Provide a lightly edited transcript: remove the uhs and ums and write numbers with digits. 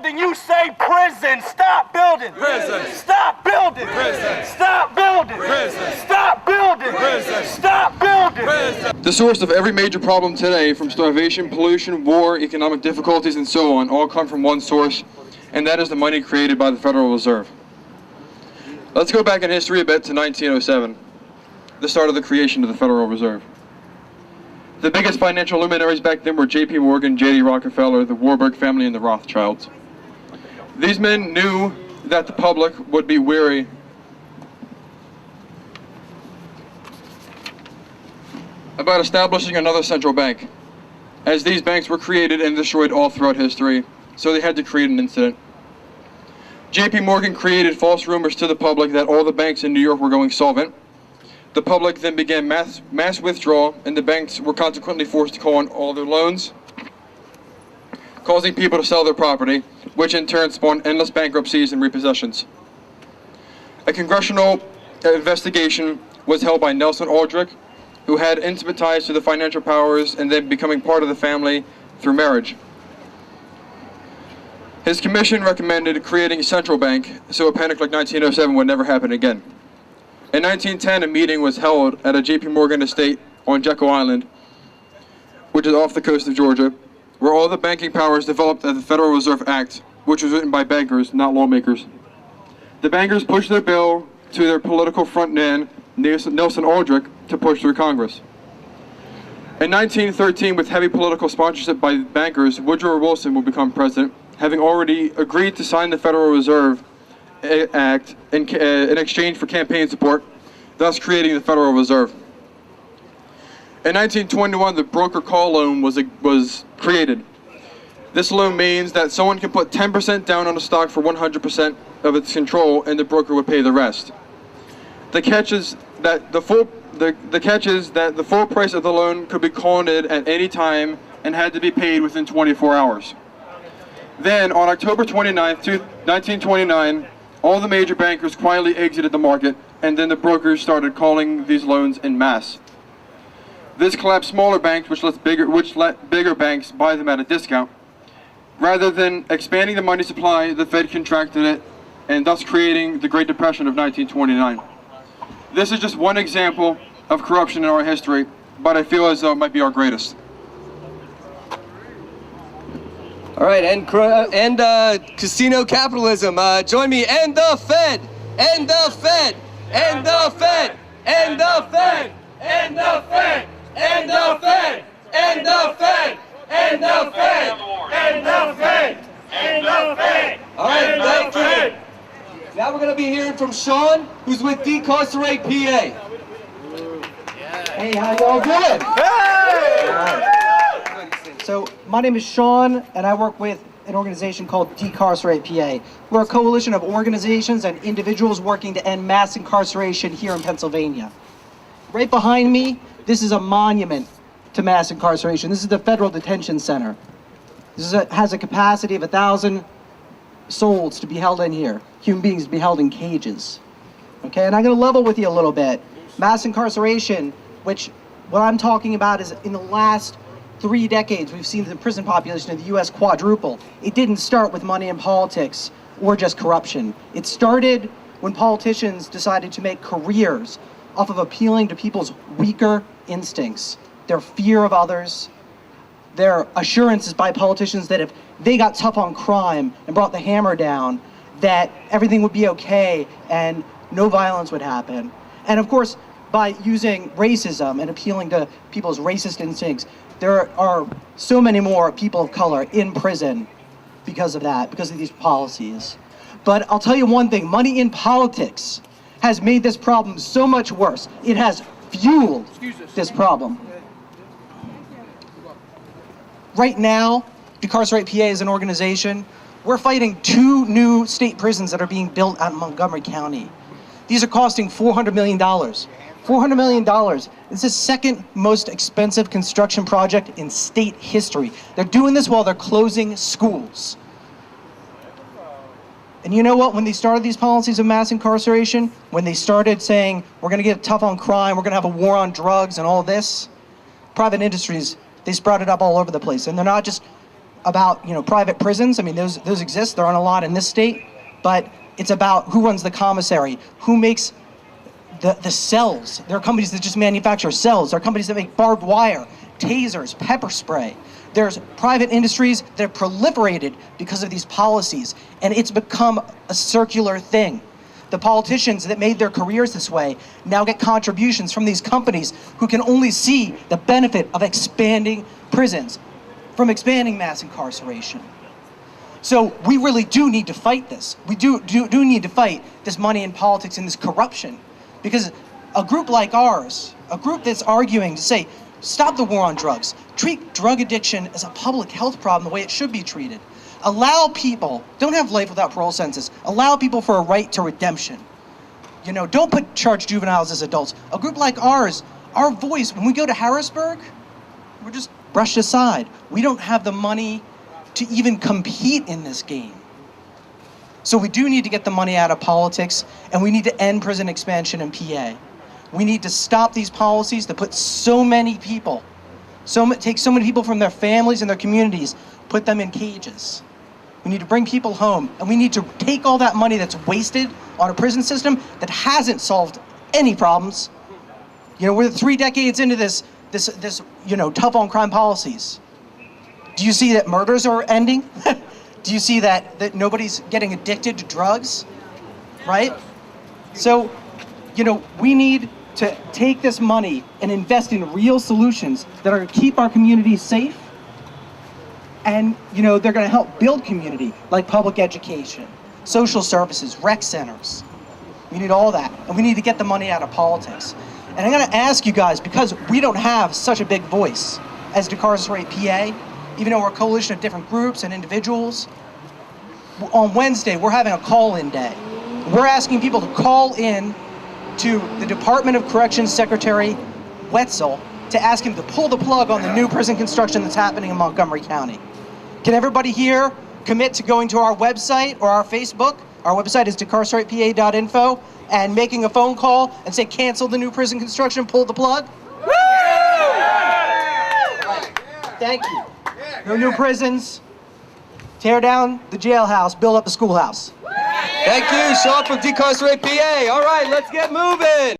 building, you say prison. Stop building. Prison. Stop building. Prison. Stop building. Prison. Stop building. Prison. Stop building. Prison. The source of every major problem today, from starvation, pollution, war, economic difficulties, and so on, all come from one source, and that is the money created by the Federal Reserve. Let's go back in history a bit to 1907, the start of the creation of the Federal Reserve. The biggest financial luminaries back then were J.P. Morgan, J.D. Rockefeller, the Warburg family, and the Rothschilds. These men knew that the public would be weary about establishing another central bank, as these banks were created and destroyed all throughout history, so they had to create an incident. J.P. Morgan created false rumors to the public that all the banks in New York were going solvent. The public then began mass withdrawal, and the banks were consequently forced to call on all their loans, causing people to sell their property, which in turn spawned endless bankruptcies and repossessions. A congressional investigation was held by Nelson Aldrich, who had intimate ties to the financial powers and then becoming part of the family through marriage. His commission recommended creating a central bank so a panic like 1907 would never happen again. In 1910, a meeting was held at a J.P. Morgan estate on Jekyll Island, which is off the coast of Georgia, where all the banking powers developed at the Federal Reserve Act, which was written by bankers, not lawmakers. The bankers pushed their bill to their political frontman, Nelson Aldrich, to push through Congress. In 1913, with heavy political sponsorship by bankers, Woodrow Wilson will become president, having already agreed to sign the Federal Reserve Act in exchange for campaign support, thus creating the Federal Reserve. In 1921, the broker call loan was created. This loan means that someone can put 10% down on a stock for 100% of its control, and the broker would pay the rest. The catch is that the full price of the loan could be called in at any time and had to be paid within 24 hours. Then, on October 29, 1929, all the major bankers quietly exited the market, and then the brokers started calling these loans en masse. This collapsed smaller banks, which let bigger banks buy them at a discount. Rather than expanding the money supply, the Fed contracted it, and thus creating the Great Depression of 1929. This is just one example of corruption in our history, but I feel as though it might be our greatest. All right, and casino capitalism. Join me. End the Fed. End the Fed. End the Fed. End the Fed. End the Fed. End the Fed. End the Fed. End the Fed. End the Fed. End the Fed. All right, thank you. Now we're going to be hearing from Sean, who's with Incarceration, PA. Hey, how y'all doing? Hey! So my name is Sean, and I work with an organization called Incarceration, PA. We're a coalition of organizations and individuals working to end mass incarceration here in Pennsylvania. Right behind me, this is a monument to mass incarceration. This is the Federal Detention Center. This has a capacity of 1,000 souls to be held in here, human beings to be held in cages. Okay, and I'm going to level with you a little bit. Mass incarceration, which what I'm talking about is in the last 3 decades, we've seen the prison population of the U.S. quadruple. It didn't start with money in politics or just corruption. It started when politicians decided to make careers off of appealing to people's weaker instincts, their fear of others, their assurances by politicians that if they got tough on crime and brought the hammer down, that everything would be okay and no violence would happen. And of course, by using racism and appealing to people's racist instincts, there are so many more people of color in prison because of that, because of these policies. But I'll tell you one thing, money in politics has made this problem so much worse. It has fueled this problem. Right now, Incarcerate PA is an organization. We're fighting 2 new state prisons that are being built out in Montgomery County. These are costing $400 million. $400 million. It's the second most expensive construction project in state history. They're doing this while they're closing schools. And you know what? When they started these policies of mass incarceration, when they started saying, we're going to get tough on crime, we're going to have a war on drugs and all this, private industries, they sprouted up all over the place. And they're not just about, private prisons. I mean, those exist. There aren't a lot in this state, but it's about who runs the commissary, who makes the cells. There are companies that just manufacture cells. There are companies that make barbed wire, tasers, pepper spray. There's private industries that have proliferated because of these policies, and it's become a circular thing. The politicians that made their careers this way now get contributions from these companies who can only see the benefit of expanding prisons, from expanding mass incarceration. So we really do need to fight this. We do need to fight this money in politics and this corruption. Because a group like ours, a group that's arguing to say, stop the war on drugs, treat drug addiction as a public health problem the way it should be treated. Allow people, don't have life without parole sentences, allow people for a right to redemption. Don't charge juveniles as adults. A group like ours, our voice, when we go to Harrisburg, we're just brushed aside. We don't have the money to even compete in this game. So we do need to get the money out of politics, and we need to end prison expansion in PA. We need to stop these policies that put so many people, take so many people from their families and their communities, put them in cages. We need to bring people home, and we need to take all that money that's wasted on a prison system that hasn't solved any problems. We're 3 decades into this tough on crime policies. Do you see that murders are ending? Do you see that nobody's getting addicted to drugs, right? So, we need to take this money and invest in real solutions that are going to keep our communities safe. And, they're going to help build community, like public education, social services, rec centers. We need all that. And we need to get the money out of politics. And I'm going to ask you guys, because we don't have such a big voice as Decarcerate PA, even though we're a coalition of different groups and individuals, on Wednesday, we're having a call-in day. We're asking people to call in to the Department of Corrections Secretary Wetzel to ask him to pull the plug on the new prison construction that's happening in Montgomery County. Can everybody here commit to going to our website or our Facebook? Our website is decarceratepa.info, and making a phone call and say, cancel the new prison construction, pull the plug? Woo! Right. Thank you. No new prisons. Tear down the jailhouse, build up the schoolhouse. Thank you, Sean from Decarcerate PA. All right, let's get moving.